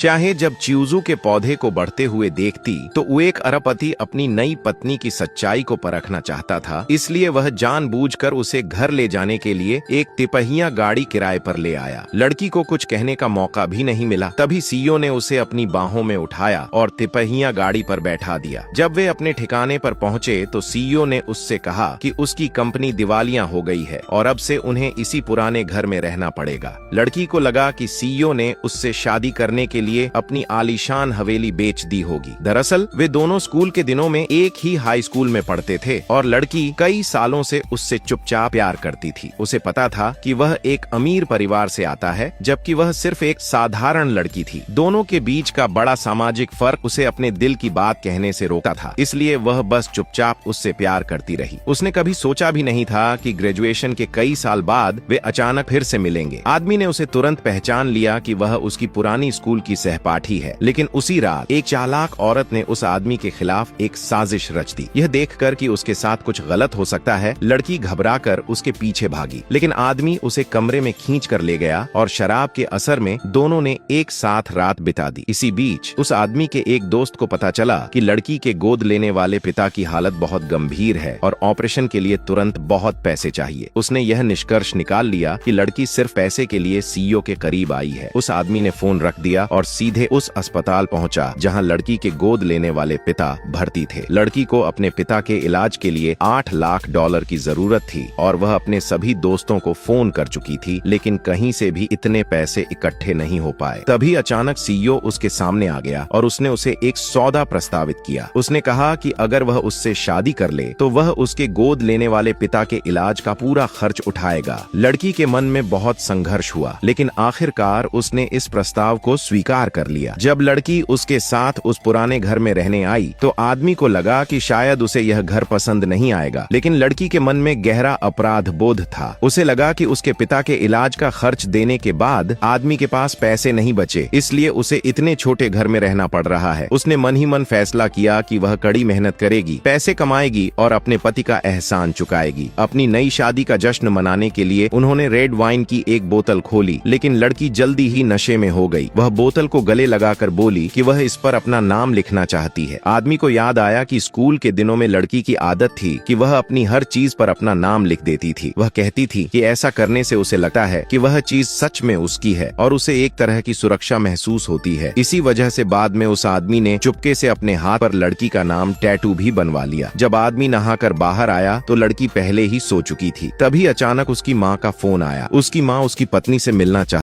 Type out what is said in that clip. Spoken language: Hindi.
चाहे जब च्यूजू के पौधे को बढ़ते हुए देखती तो वो एक अरबपति अपनी नई पत्नी की सच्चाई को परखना चाहता था, इसलिए वह जानबूझकर उसे घर ले जाने के लिए एक तिपहिया गाड़ी किराए पर ले आया। लड़की को कुछ कहने का मौका भी नहीं मिला, तभी सीईओ ने उसे अपनी बाहों में उठाया और तिपहिया गाड़ी पर बैठा दिया। जब वे अपने ठिकाने पर पहुंचे तो सीईओ ने उससे कहा कि उसकी कंपनी दिवालिया हो गई है और अब से उन्हें इसी पुराने घर में रहना पड़ेगा। लड़की को लगा कि सीईओ ने उससे शादी करने के लिए अपनी आलीशान हवेली बेच दी होगी। दरअसल वे दोनों स्कूल के दिनों में एक ही हाई स्कूल में पढ़ते थे और लड़की कई सालों से उससे चुपचाप प्यार करती थी। उसे पता था कि वह एक अमीर परिवार से आता है, जबकि वह सिर्फ एक साधारण लड़की थी। दोनों के बीच का बड़ा सामाजिक फर्क उसे अपने दिल की बात कहने से रोकता था, इसलिए वह बस चुपचाप उससे प्यार करती रही। उसने कभी सोचा भी नहीं था कि ग्रेजुएशन के कई साल बाद वे अचानक फिर से मिलेंगे। आदमी ने उसे तुरंत पहचान लिया कि वह उसकी पुरानी स्कूल की सहपाठी है, लेकिन उसी रात एक चालाक औरत ने उस आदमी के खिलाफ एक साजिश रच दी। यह देखकर कि उसके साथ कुछ गलत हो सकता है, लड़की घबराकर उसके पीछे भागी, लेकिन आदमी उसे कमरे में खींच कर ले गया और शराब के असर में दोनों ने एक साथ रात बिता दी। इसी बीच उस आदमी के एक दोस्त को पता चला कि लड़की के गोद लेने वाले पिता की हालत बहुत गंभीर है और ऑपरेशन के लिए तुरंत बहुत पैसे चाहिए। उसने यह निष्कर्ष निकाल लिया कि लड़की सिर्फ पैसे के लिए सीईओ के करीब आई है। उस आदमी ने फोन रख दिया और सीधे उस अस्पताल पहुंचा जहां लड़की के गोद लेने वाले पिता भर्ती थे। लड़की को अपने पिता के इलाज के लिए $8 लाख की जरूरत थी और वह अपने सभी दोस्तों को फोन कर चुकी थी, लेकिन कहीं से भी इतने पैसे इकट्ठे नहीं हो पाए। तभी अचानक सीईओ उसके सामने आ गया और उसने उसे एक सौदा प्रस्तावित किया। उसने कहा कि अगर वह उससे शादी कर ले तो वह उसके गोद लेने वाले पिता के इलाज का पूरा खर्च उठाएगा। लड़की के मन में बहुत संघर्ष हुआ, लेकिन आखिरकार उसने इस प्रस्ताव को स्वीकार कर लिया। जब लड़की उसके साथ उस पुराने घर में रहने आई तो आदमी को लगा कि शायद उसे यह घर पसंद नहीं आएगा, लेकिन लड़की के मन में गहरा अपराध बोध था। उसे लगा कि उसके पिता के इलाज का खर्च देने के बाद आदमी के पास पैसे नहीं बचे, इसलिए उसे इतने छोटे घर में रहना पड़ रहा है। उसने मन ही मन फैसला किया कि वह कड़ी मेहनत करेगी, पैसे कमाएगी और अपने पति का एहसान चुकाएगी। अपनी नई शादी का जश्न मनाने के लिए उन्होंने रेड वाइन की एक बोतल खोली, लेकिन लड़की जल्दी ही नशे में हो गई। वह बोतल को गले लगाकर बोली कि वह इस पर अपना नाम लिखना चाहती है। आदमी को याद आया कि स्कूल के दिनों में लड़की की आदत थी कि वह अपनी हर चीज पर अपना नाम लिख देती थी। वह कहती थी कि ऐसा करने से उसे लगता है कि वह चीज सच में उसकी है और उसे एक तरह की सुरक्षा महसूस होती है। इसी वजह से बाद में उस आदमी ने चुपके से अपने हाथ पर लड़की का नाम टैटू भी बनवा लिया। जब आदमी नहाकर बाहर आया तो लड़की पहले ही सो चुकी थी। तभी अचानक उसकी माँ का फोन आया। उसकी माँ उसकी पत्नी से मिलना चाहती